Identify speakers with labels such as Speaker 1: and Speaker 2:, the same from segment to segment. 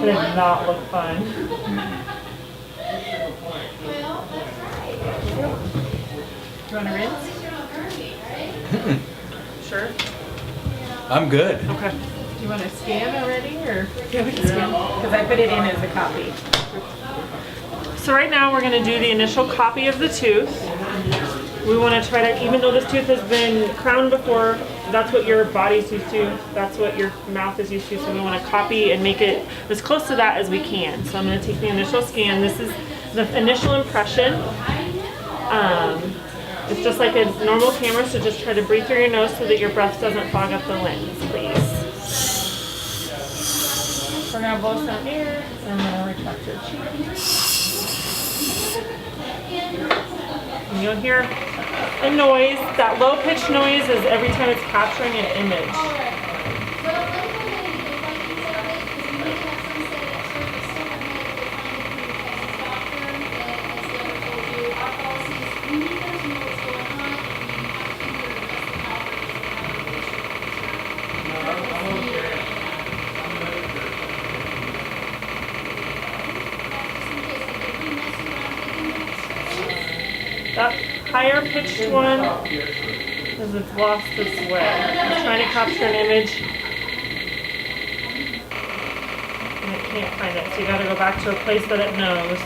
Speaker 1: did not look fun. Do you want to rinse? Sure.
Speaker 2: I'm good.
Speaker 1: Okay. Do you want to scan already, or? Yeah, we can scan. Because I put it in as a copy. So right now we're going to do the initial copy of the tooth. We want to try to, even though this tooth has been crowned before, that's what your body's used to, that's what your mouth is used to, so we want to copy and make it as close to that as we can. So I'm going to take the initial scan. This is the initial impression. It's just like a normal camera, so just try to breathe through your nose so that your breath doesn't fog up the lens, please. We're going to blow some air, and I'm going to retract your cheek. And you'll hear a noise. That low-pitched noise is every time it's capturing an image. That higher pitched one, because it's lost its way. It's trying to capture an image, and it can't find it. So you got to go back to a place that it knows.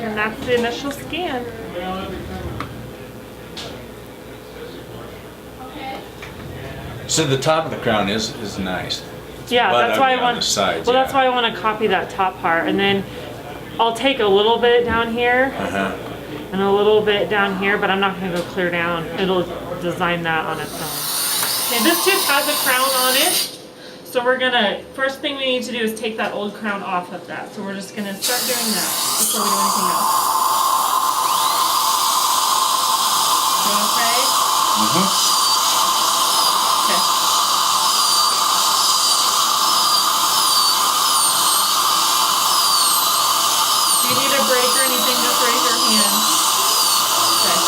Speaker 1: And that's the initial scan.
Speaker 2: So the top of the crown is nice.
Speaker 1: Yeah,
Speaker 2: But
Speaker 1: that's why I
Speaker 2: on
Speaker 1: want.
Speaker 2: the sides,
Speaker 1: Well, that's
Speaker 2: yeah.
Speaker 1: why I want to copy that top part, and then I'll take a little bit down here and a little bit down here, but I'm not going to go clear down. It'll design that on its own. Okay, this tooth has a crown on it. So we're gonna, first thing we need to do is take that old crown off of that. So we're just gonna start doing that before we do anything else. You okay? Okay. If you need a break or anything, just raise your hand. Okay.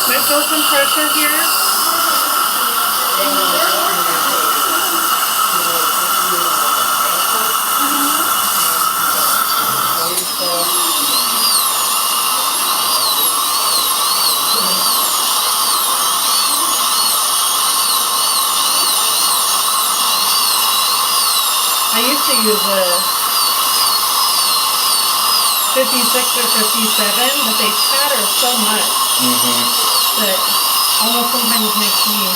Speaker 1: Might feel some pressure here. I used to use a 56 or 57, but they chatter so much that almost sometimes makes me.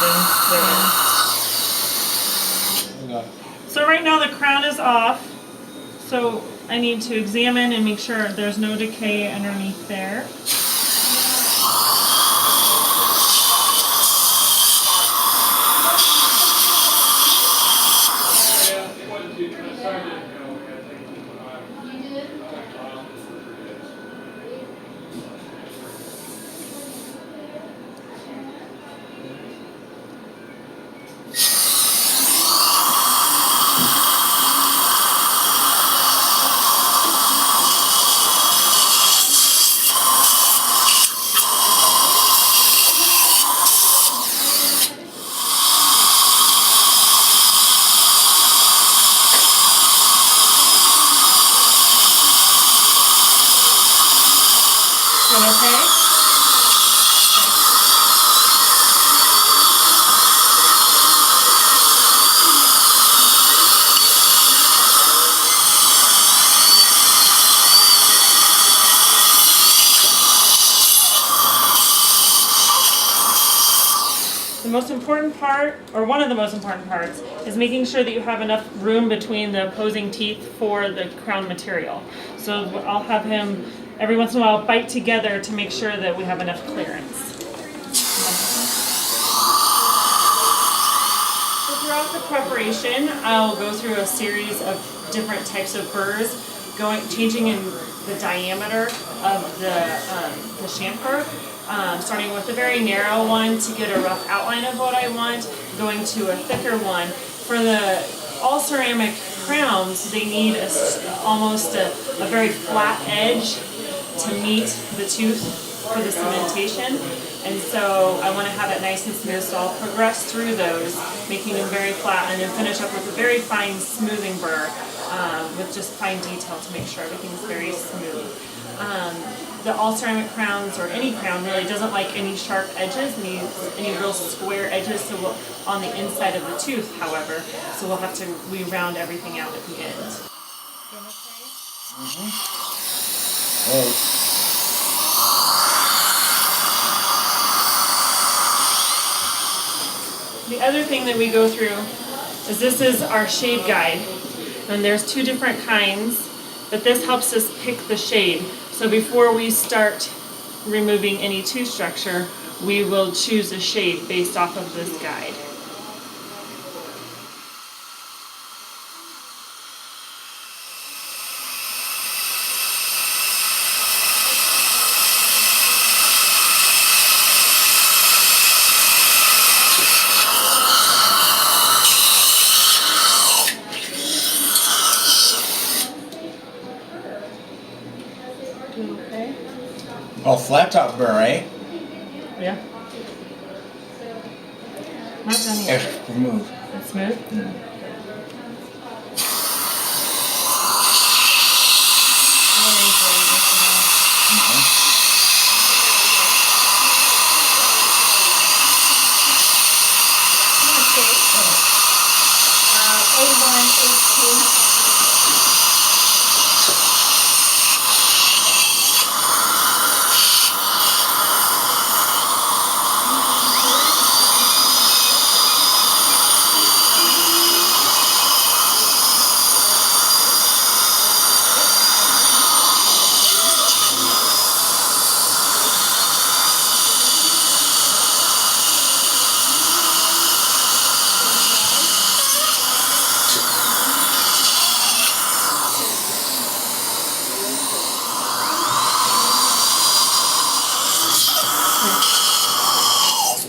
Speaker 1: they're in. So right now the crown is off. So I need to examine and make sure there's no decay underneath there. The most important part, or one of the most important parts, is making sure that you have enough room between the opposing teeth for the crown material. So I'll have him every once in a while bite together to make sure that we have enough clearance. So throughout the preparation, I'll go through a series of different types of burrs, changing in the diameter of the chamfer. Starting with a very narrow one to get a rough outline of what I want, going to a thicker one. For the all ceramic crowns, they need almost a very flat edge to meet the tooth for the cementation. And so I want to have it nice and smooth, so I'll progress through those, making them very flat, and then finish up with a very fine smoothing burr with just fine detail to make sure everything's very smooth. The all ceramic crowns, or any crown really, doesn't like any sharp edges, any real square edges on the inside of the tooth, however, so we'll have to round everything out at the end.
Speaker 2: Mm-hmm.
Speaker 1: The other thing that we go through is this is our shade guide, and there's two different kinds, but this helps us pick the shade. So before we start removing any tooth structure, we will choose a shade based off of this guide. Okay.
Speaker 2: Oh, flat top burr, eh?
Speaker 1: Yeah. Not done yet.
Speaker 2: Remove.
Speaker 1: It's smooth?
Speaker 2: Mm.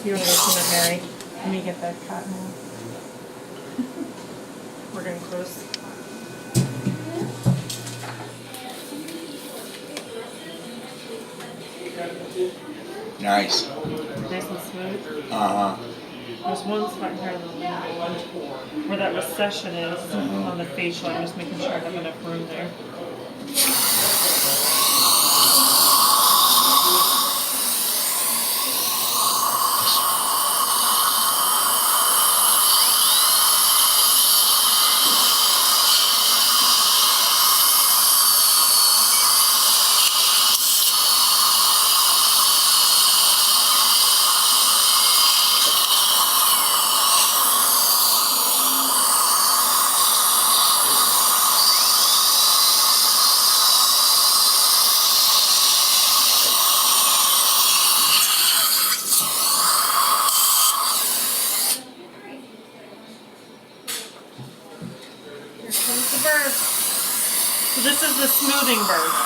Speaker 1: You want to go to the Mary? Let me get that cotton off. We're getting close.
Speaker 2: Nice.
Speaker 1: Nice and smooth.
Speaker 2: Uh-huh.
Speaker 1: There's one spot here where that recession is on the facial. I'm just making sure I have enough room there. burr. So this is the smoothing burr.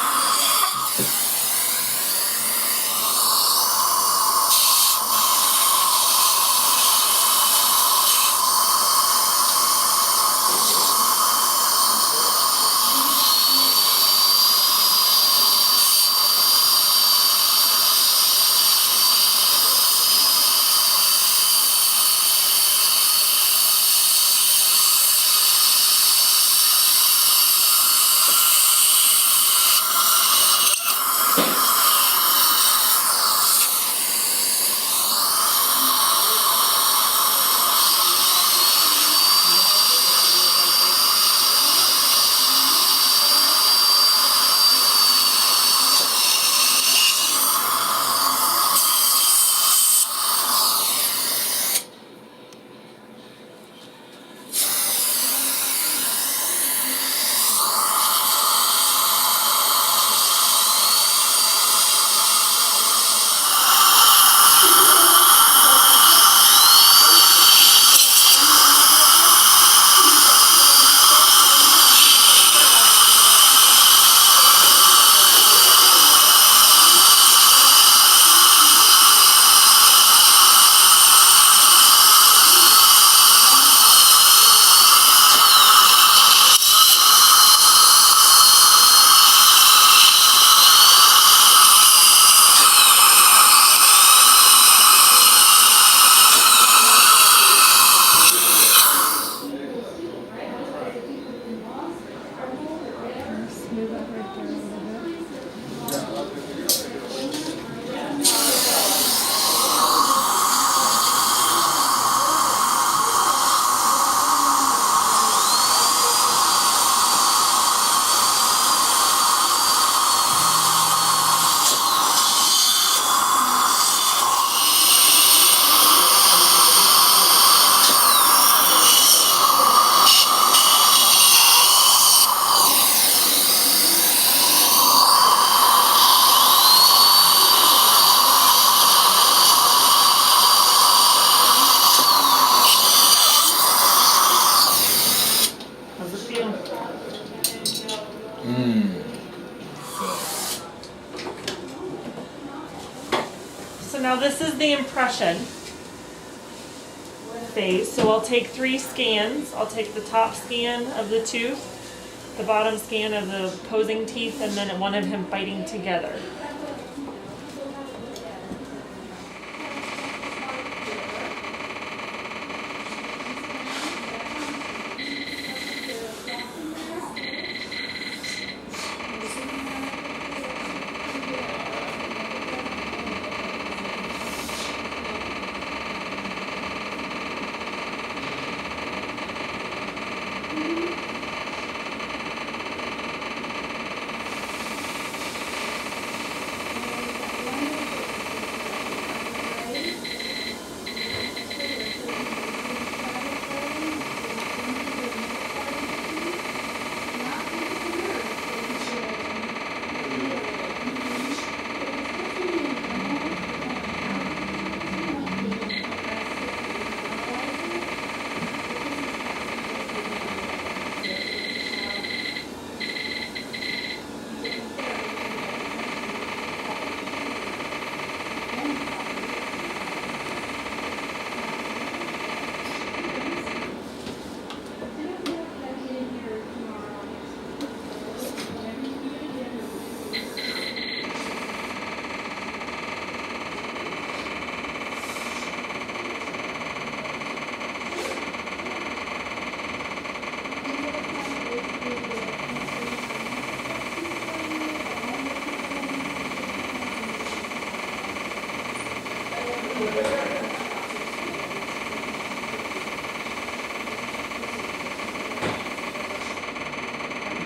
Speaker 1: So now this is the impression phase. So I'll take 3 scans. I'll take the top scan of the tooth, the bottom scan of the opposing teeth, and then one of him biting together.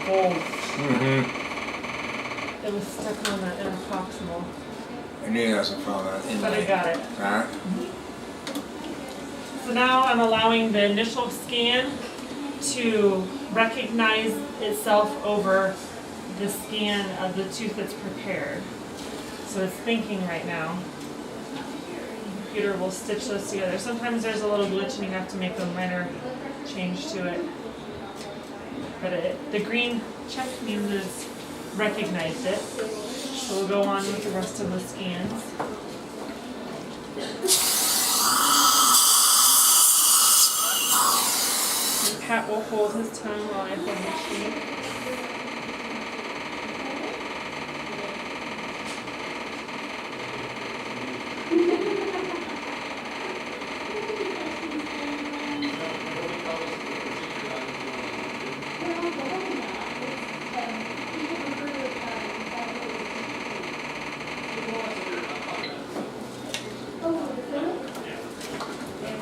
Speaker 1: Gold. It was stuck on that interproximal.
Speaker 2: And he hasn't found that in
Speaker 1: But I got it.
Speaker 2: Alright.
Speaker 1: So now I'm allowing the initial scan to recognize itself over the scan of the tooth that's prepared. So it's thinking right now. The computer will stitch those together. Sometimes there's a little glitch and you have to make a minor change to it. But the green check means it's recognized it. So we'll go on with the rest of the scans. And Pat will hold his tongue while I hold the sheet.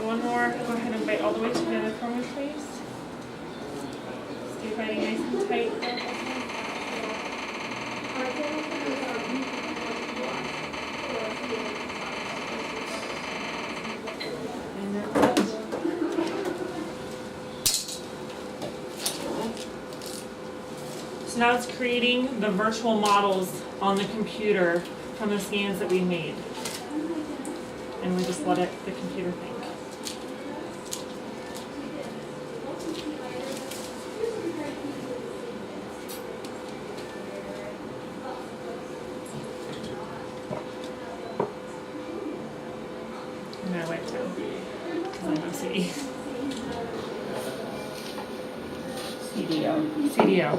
Speaker 1: One more. Go ahead and bite all the way together for me, please. Stay biting nice and tight. And that's it. So now it's creating the virtual models on the computer from the scans that we made. And we just let the computer think. I'm gonna wipe down because I'm OCD. CDO.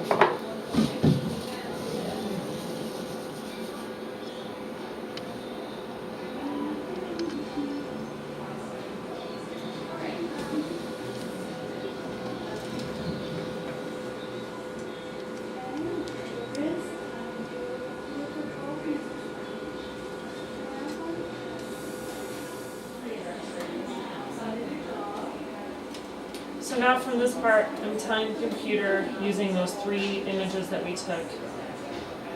Speaker 1: So now from this part, I'm telling the computer, using those 3 images that we took,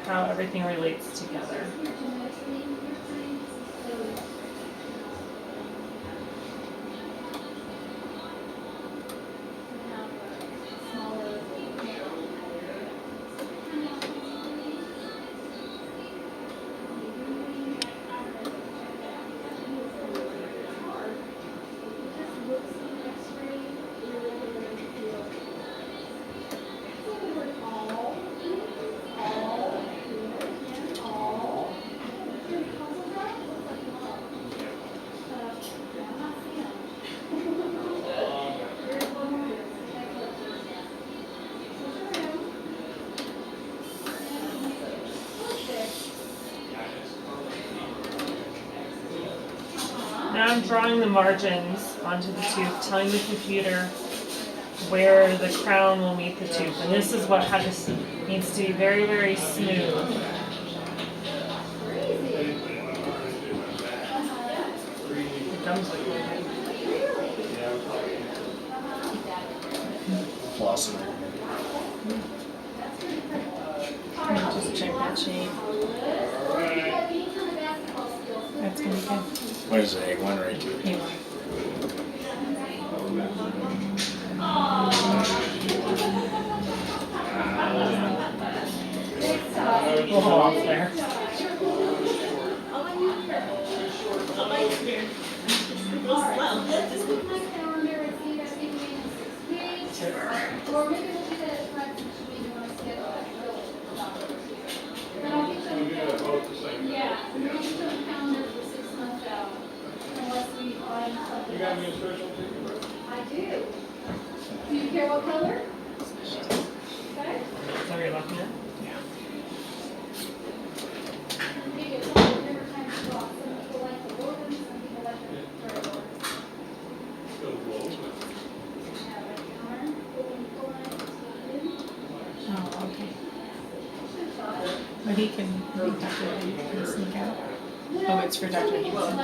Speaker 1: how everything relates together. Now I'm drawing the margins onto the tooth, telling the computer where the crown will meet the tooth. And this is what needs to be very, very smooth. The gums look really good.
Speaker 2: Flossing.
Speaker 3: Just check that shape. That's gonna be good.
Speaker 2: What is it, A1 or A2?
Speaker 1: We'll hold off there.
Speaker 4: You got me a special ticket? I do. Do you care what color? Okay.
Speaker 1: Is that what you're looking at?
Speaker 3: Oh, okay. But he can sneak out. Oh, it's for Dr. Hanson.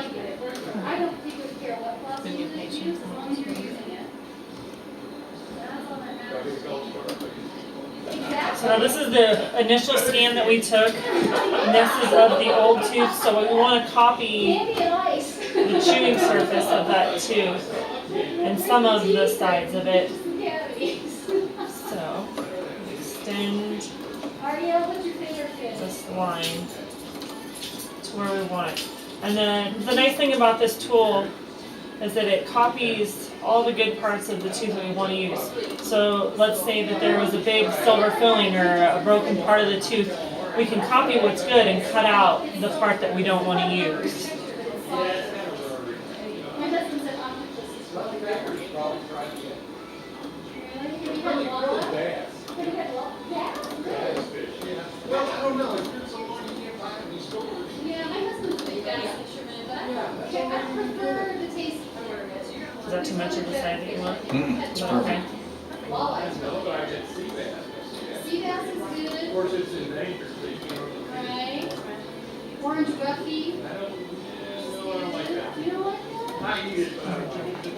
Speaker 4: I don't think we care what class.
Speaker 3: The new patients.
Speaker 1: So now this is the initial scan that we took, and this is of the old tooth. So we want to copy the chewing surface of that tooth and some of the sides of it. So extend this line to where we want it. And then the nice thing about this tool is that it copies all the good parts of the tooth that we want to use. So let's say that there was a big silver filling or a broken part of the tooth. We can copy what's good and cut out the part that we don't want to use.
Speaker 4: My husband said, I'm yeah, my husband's a big bass fisherman, but I prefer the taste of it.
Speaker 1: Is that too much of the side that you want?
Speaker 2: It's
Speaker 1: Okay.
Speaker 2: perfect.
Speaker 4: Walleye. Sea bass is good. Of course, it's endangered. Right. Orange guppy. No, I don't like that. You don't like that? I eat it, but I don't like it.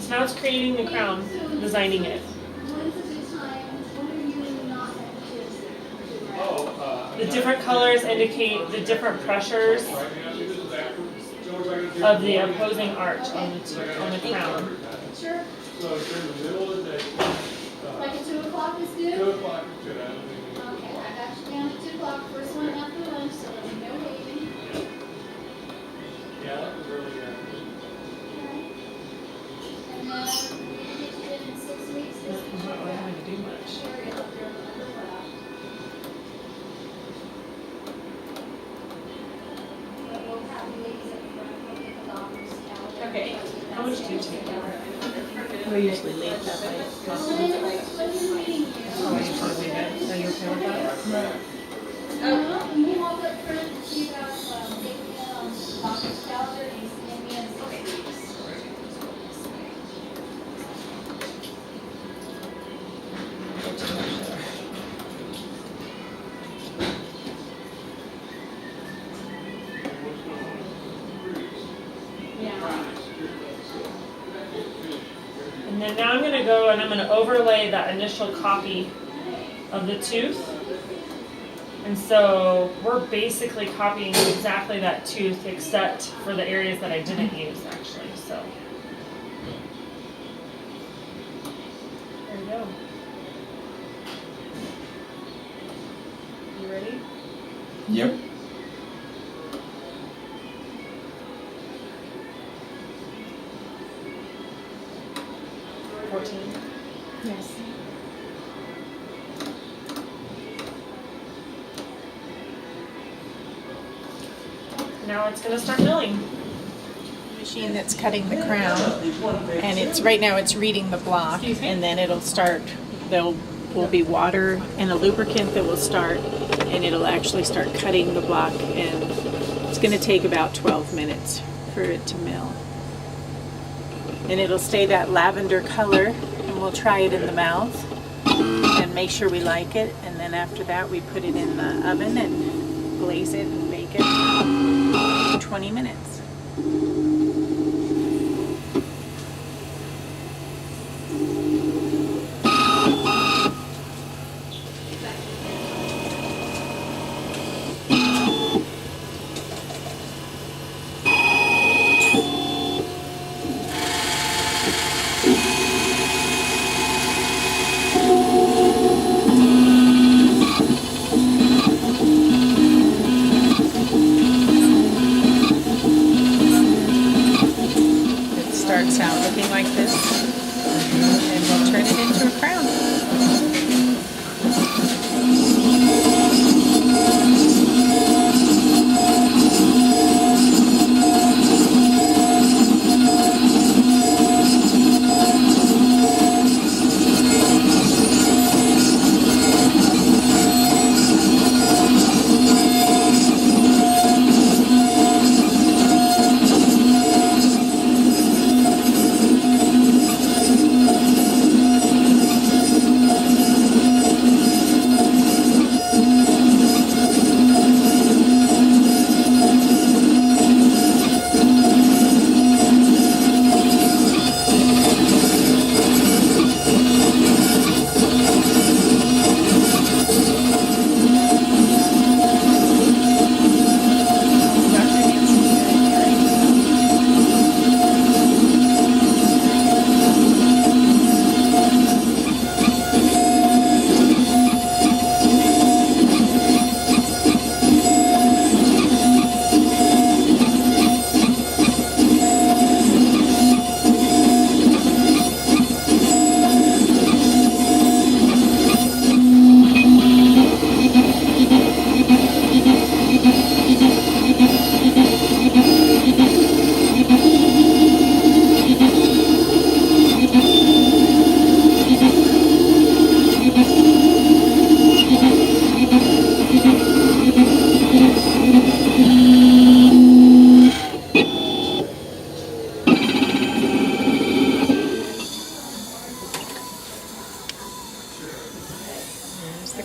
Speaker 1: So now it's creating the crown, designing it.
Speaker 4: When's a good time? When are you not at the gym?
Speaker 1: The different colors indicate the different pressures of the opposing arch on the crown.
Speaker 4: Sure.
Speaker 5: So it's in the middle of the day.
Speaker 4: Like at 2 o'clock is good?
Speaker 5: 2 o'clock is good. I don't think
Speaker 4: Okay, I got you down at 2 o'clock, first one after lunch, so there's no waiting.
Speaker 5: yeah, that was really good.
Speaker 4: And then, we get you in 6 weeks, this
Speaker 1: I'm
Speaker 4: is
Speaker 1: not really having to do much.
Speaker 4: Sherry up there on the left. But we'll have you ladies up front, we'll get the doctor's out.
Speaker 1: Okay. How much do you take?
Speaker 3: We usually leave that way.
Speaker 4: When you're meeting you.
Speaker 1: Oh, you should leave it. Are you okay with that?
Speaker 4: And we'll walk up front and see about, taking it on the doctor's calendar and he's gonna be in 6 weeks. Yeah.
Speaker 1: And then now I'm going to go and I'm going to overlay that initial copy of the tooth. And so we're basically copying exactly that tooth except for the areas that I didn't use actually. So there you go. You ready?
Speaker 2: Yep.
Speaker 3: Yes.
Speaker 1: Now it's going to start milling.
Speaker 3: Machine that's cutting the crown, and it's right now it's reading the block,
Speaker 1: Excuse me?
Speaker 3: and then it'll start. There will be water and a lubricant that will start, and it'll actually start cutting the block, and it's going to take about 12 minutes for it to mill. And it'll stay that lavender color, and we'll try it in the mouth and make sure we like it, and then after that we put it in the oven and glaze it and bake it 20 minutes. Starts out looking like this, and we'll turn it into a crown.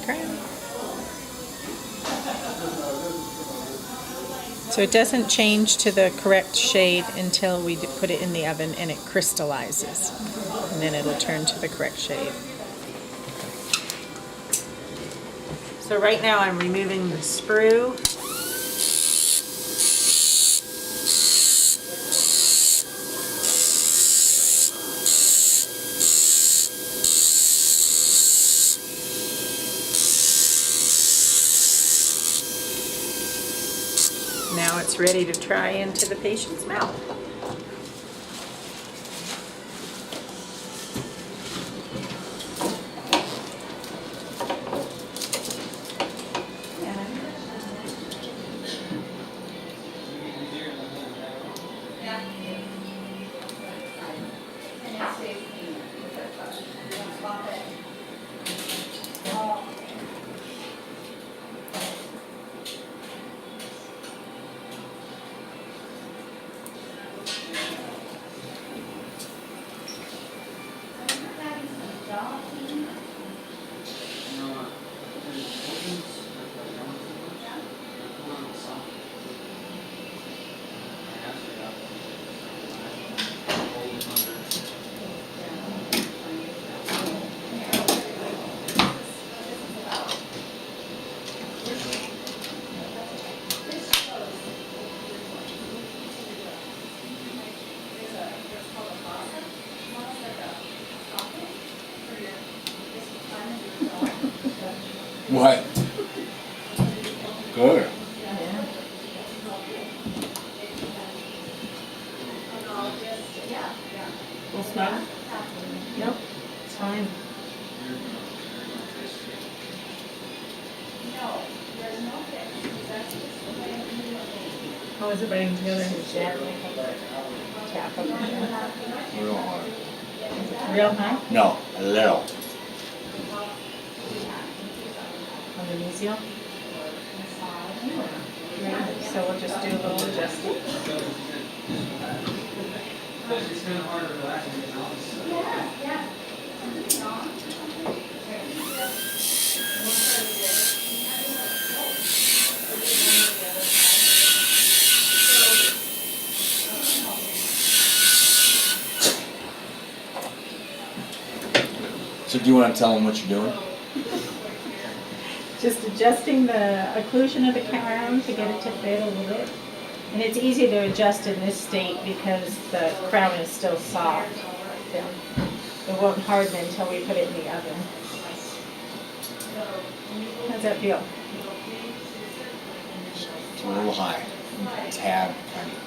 Speaker 3: crown. So it doesn't change to the correct shade until we put it in the oven and it crystallizes. And then it'll turn to the correct shade. So right now I'm removing the sprue. Now it's ready to try into the patient's mouth.
Speaker 2: What? Good.
Speaker 1: Full smell? Nope, it's fine. How is it biting together?
Speaker 3: Tap them.
Speaker 2: Real hard.
Speaker 1: Real high?
Speaker 2: No, a little.
Speaker 1: On the mesial? So we'll just do a little adjusting.
Speaker 2: So do you want to tell them what you're doing?
Speaker 3: Just adjusting the occlusion of the crown to get it to fit a little bit. And it's easy to adjust in this state because the crown is still soft. It won't harden until we put it in the oven. How's that feel?
Speaker 2: It's a little high. Tab, kind of.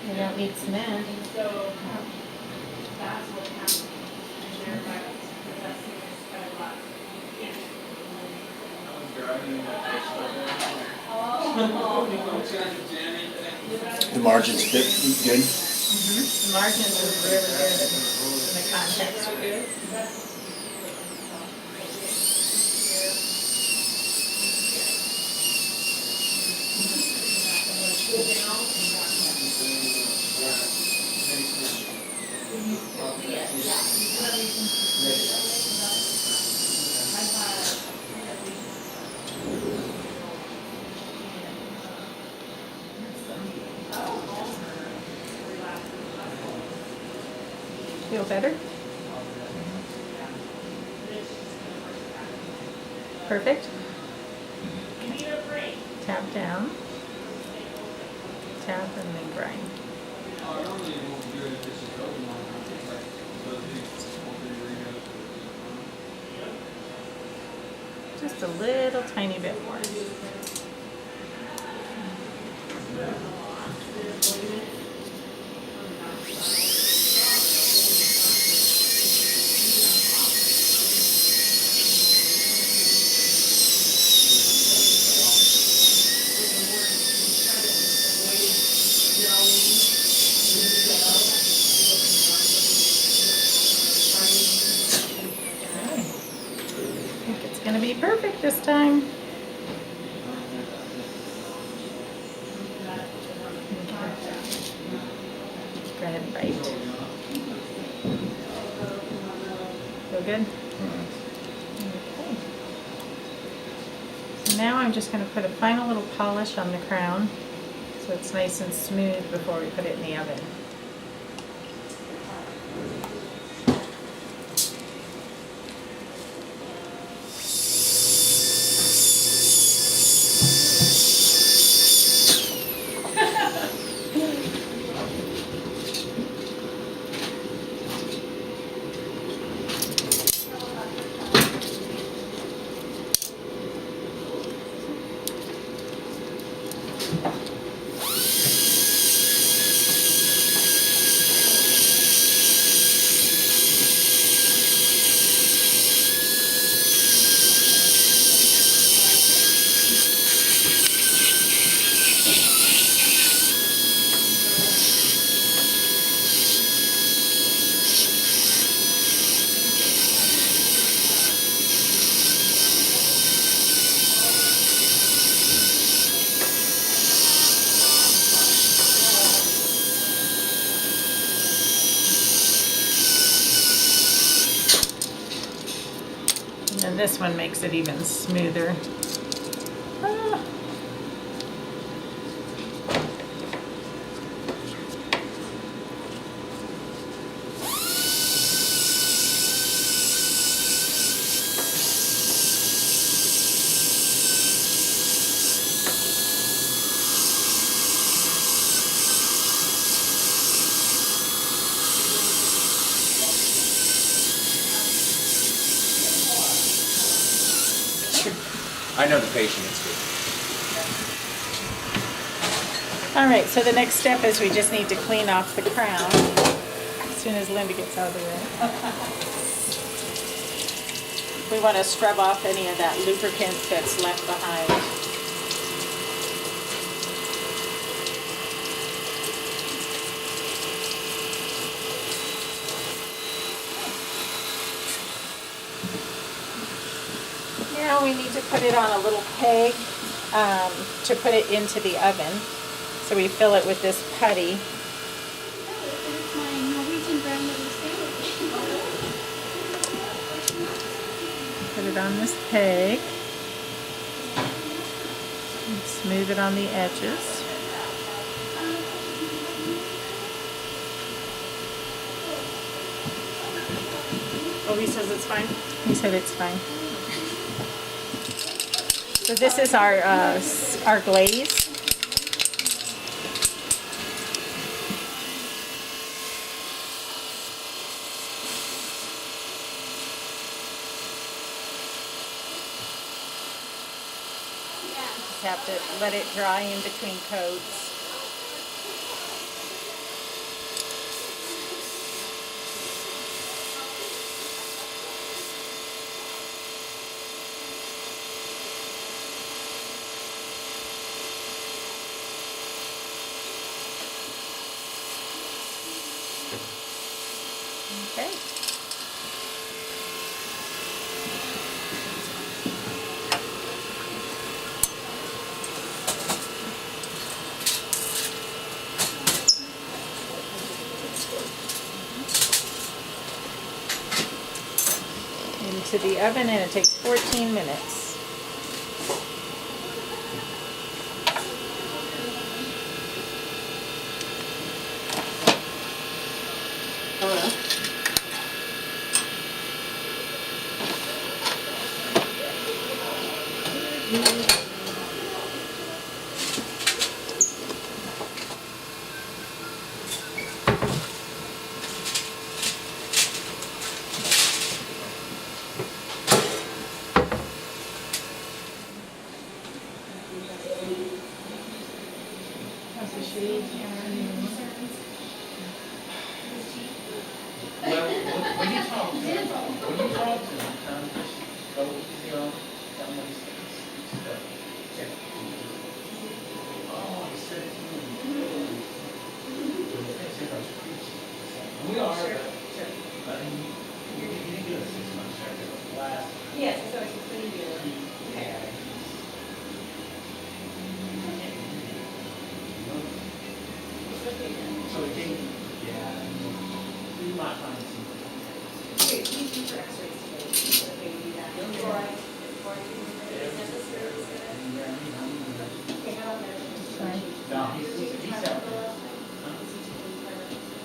Speaker 3: You don't need cement.
Speaker 2: The margins fit good.
Speaker 3: The margins are really good and the contacts are good. Feel better? Perfect. Tap down. Tap and then grind. Just a little tiny bit more. I think it's going to be perfect this time. ahead and bite. Feel good? Okay. So now I'm just going to put a final little polish on the crown so it's nice and smooth before we put it in the oven. And this one makes it even smoother. Ah.
Speaker 2: I know the patient is good.
Speaker 3: All right, so the next step is we just need to clean off the crown as soon as Linda gets out of the way. We want to scrub off any of that lubricant that's left behind. Now we need to put it on a little peg to put it into the oven. So we fill it with this putty.
Speaker 4: It's my Norwegian grandmother's favorite.
Speaker 3: Put it on this peg. And smooth it on the edges.
Speaker 1: Oh, he says it's fine?
Speaker 3: He said it's fine. So this is our glaze. Just have to let it dry in between coats. Okay. Into the oven, and it takes 14 minutes.
Speaker 6: Well, when you talk to him, kind of just go easy on him, tell him what he says. Check. Oh, he said it to me. We are, but you didn't get a 6-month check, it was last.
Speaker 7: Yes, it's always a 3-year.
Speaker 6: Yeah. So he came, yeah. might find some.
Speaker 7: Okay, please do for x-rays today, so that they can do that. Before I do the necessary. Okay, how about that?
Speaker 3: Sorry.
Speaker 6: No, he's out there.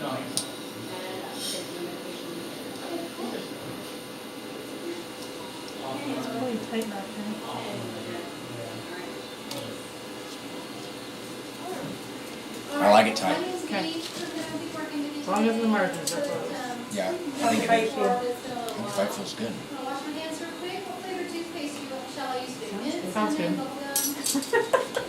Speaker 6: No, he's.
Speaker 1: It's really tight back there.
Speaker 2: I like it tight.
Speaker 1: Okay. As long as the margins are closed.
Speaker 2: Yeah, I think it is. I think 5 feels good.
Speaker 4: I'll wash my hands real quick. What flavor toothpaste shall I use today? Mint,
Speaker 1: Sounds
Speaker 4: cinnamon,
Speaker 1: good.
Speaker 4: bubblegum?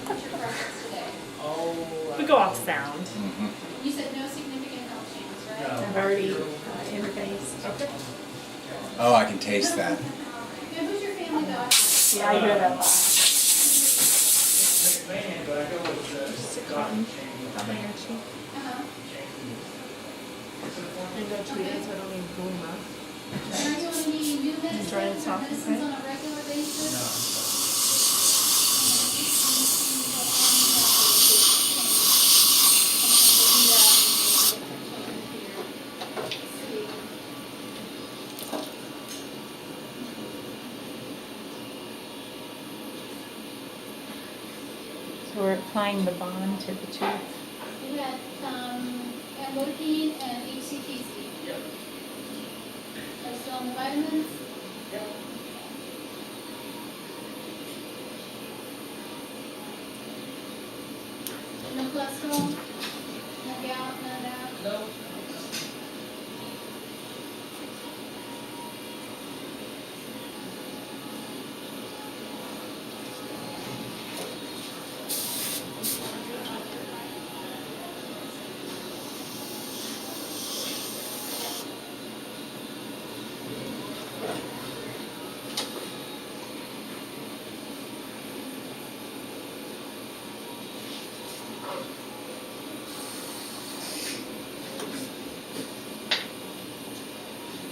Speaker 4: What's your preference today?
Speaker 6: Oh.
Speaker 1: We go off sound.
Speaker 2: Mm-hmm.
Speaker 4: You said no significant health changes, right?
Speaker 6: No.
Speaker 3: I've already interfaced.
Speaker 1: Okay.
Speaker 2: Oh, I can taste that.
Speaker 4: Now, who's your family doctor?
Speaker 3: Yeah, I hear that a lot.
Speaker 6: McMahon, but I go with the cotton change.
Speaker 1: How about your cheek?
Speaker 4: Uh-huh.
Speaker 1: I know Tweeters, I don't need glue enough.
Speaker 4: And are you on any new medicines
Speaker 1: Dry and
Speaker 4: or
Speaker 1: soft,
Speaker 4: medicines
Speaker 1: okay?
Speaker 4: on a regular basis?
Speaker 6: No.
Speaker 3: So we're applying the bond to the tooth.
Speaker 4: We had, amlodipine and HCTC.
Speaker 6: Yep.
Speaker 4: Are you still on the vitamins?
Speaker 6: Yep.
Speaker 4: No cholesterol? No gout, none of that?
Speaker 6: No.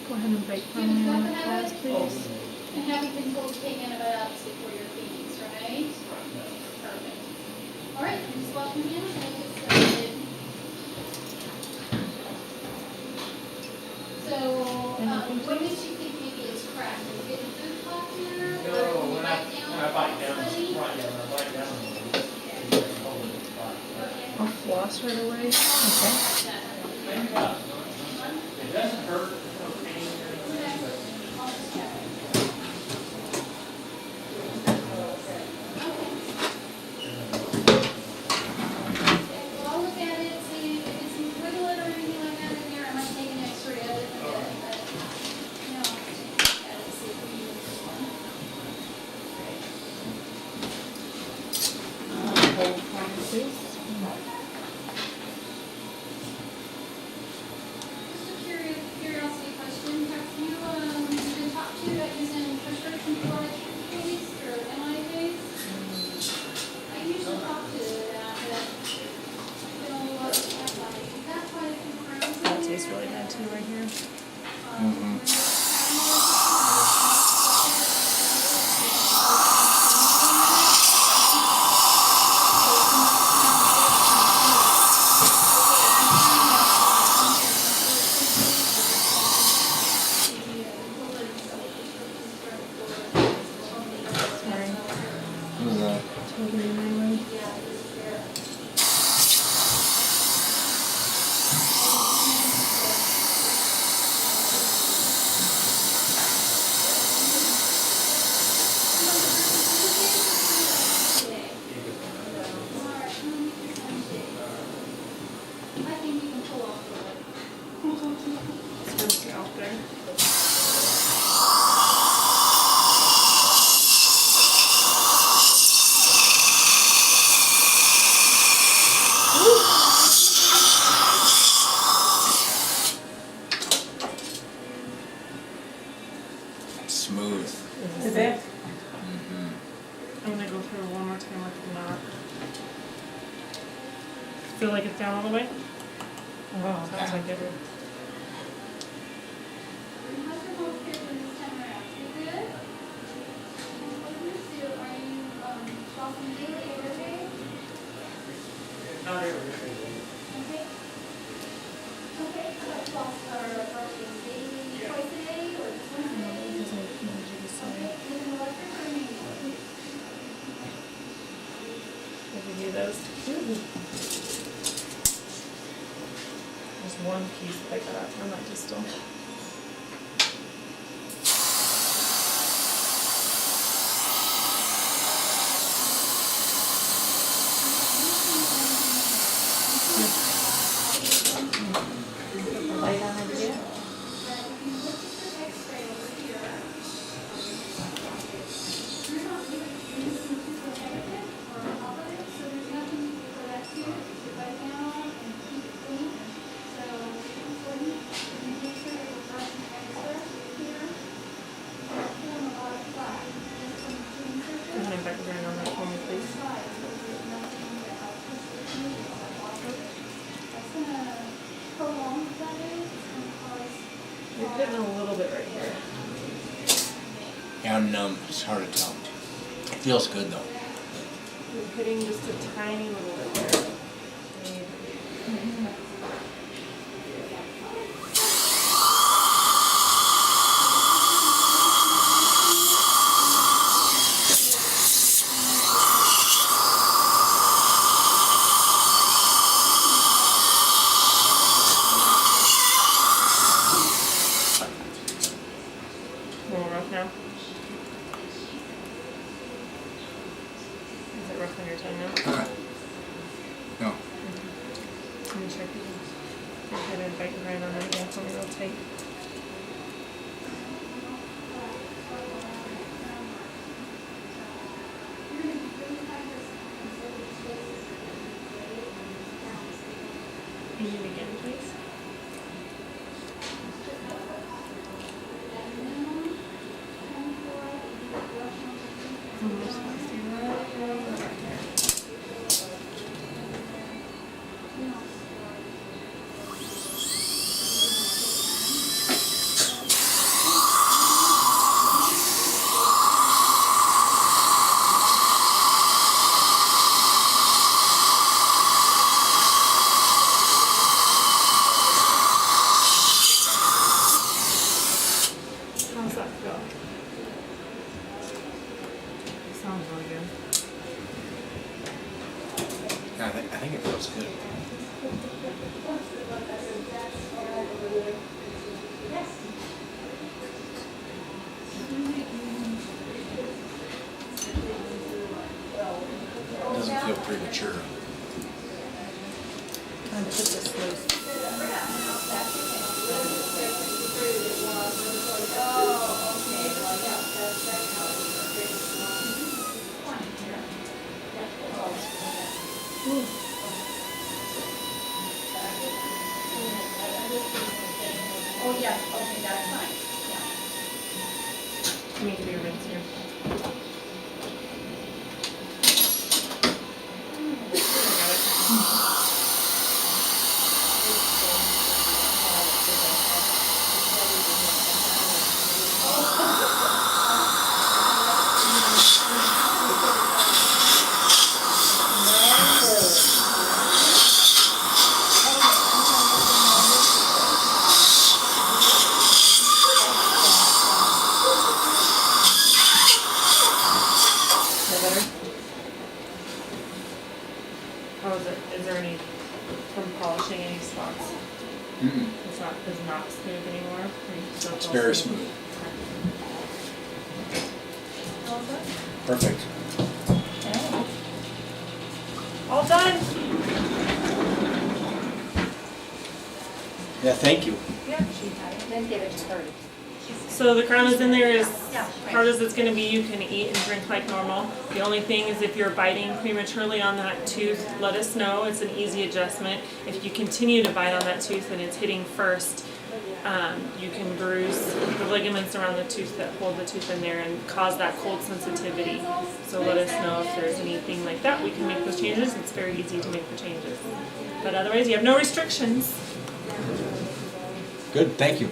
Speaker 1: Go ahead and bite
Speaker 4: You
Speaker 1: from
Speaker 4: have
Speaker 1: me
Speaker 4: got
Speaker 1: on
Speaker 4: the
Speaker 1: the class,
Speaker 4: habit?
Speaker 1: please.
Speaker 4: And have you been told to take antibiotics before your feedings, right? Perfect. All right, just wash your hands and we'll get started. So, what makes you think maybe it's cracked? Did you get a food popular?
Speaker 6: No, when I bite down,
Speaker 4: Somebody?
Speaker 6: right down, I bite down. It's holding the spot.
Speaker 1: I'll floss right away. Okay.
Speaker 6: Think about it. It doesn't hurt, no pain or anything, but
Speaker 4: I'll just check it. Well, I'll look at it, see if it's wiggle it or anything like that in there. I might take an X-ray of it, but, you know, I'll take a look at it and see if we need this one.
Speaker 1: Hold for me, please.
Speaker 4: Just a curiosity question. Have you been talked to about using prescription fluoride toothpaste or MI-based? I usually talk to that, but you know, that's why I think
Speaker 1: That tastes really good too right here. Sorry.
Speaker 2: What was that?
Speaker 1: Taking it my way.
Speaker 4: I think you can pull off the lid.
Speaker 1: It's good scalp there.
Speaker 2: Smooth.
Speaker 1: Is it? I'm gonna go through it one more time with the knot. Feel like it's down all the way? Oh, sounds like it.
Speaker 4: How's your whole kid this time around? You good? What do you do? Are you flossing daily every day?
Speaker 6: not every day.
Speaker 4: Okay. Okay, so floss or
Speaker 1: does. There's one piece that I got out from that distal. Light on it again. Running back around on that for me, please. You're getting a little bit right here.
Speaker 2: Yeah, I'm numb. It's hard to tell. It feels good though.
Speaker 1: You're hitting just a tiny little bit there. A little rough now. Is it rough on your tongue now?
Speaker 2: No.
Speaker 1: Let me check it. Go ahead and bite your hand on that again for me real tight. Ease it again, please. Almost past you. Right there. How's that feel? Sounds really good.
Speaker 2: Yeah, I think it feels good. It doesn't feel premature.
Speaker 1: Kind of put this loose.
Speaker 7: Oh, yeah, okay, that's fine, yeah.
Speaker 1: Let me give you a rinse here. Better? How is it? Is there any, from polishing, any spots? It's not smooth anymore? Or you still
Speaker 2: It's
Speaker 1: feel
Speaker 2: very smooth.
Speaker 1: Okay. All set?
Speaker 2: Perfect.
Speaker 1: Okay. All done?
Speaker 2: Yeah, thank you.
Speaker 1: Yeah.
Speaker 7: Then give it to her.
Speaker 1: So the crown is in there as
Speaker 7: Yeah.
Speaker 1: hard as it's gonna be. You can eat and drink like normal. The only thing is if you're biting prematurely on that tooth, let us know. It's an easy adjustment. If you continue to bite on that tooth and it's hitting first, you can bruise the ligaments around the tooth that hold the tooth in there and cause that cold sensitivity. So let us know if there's anything like that. We can make those changes. It's very easy to make the changes. But otherwise, you have no restrictions.
Speaker 2: Good, thank you.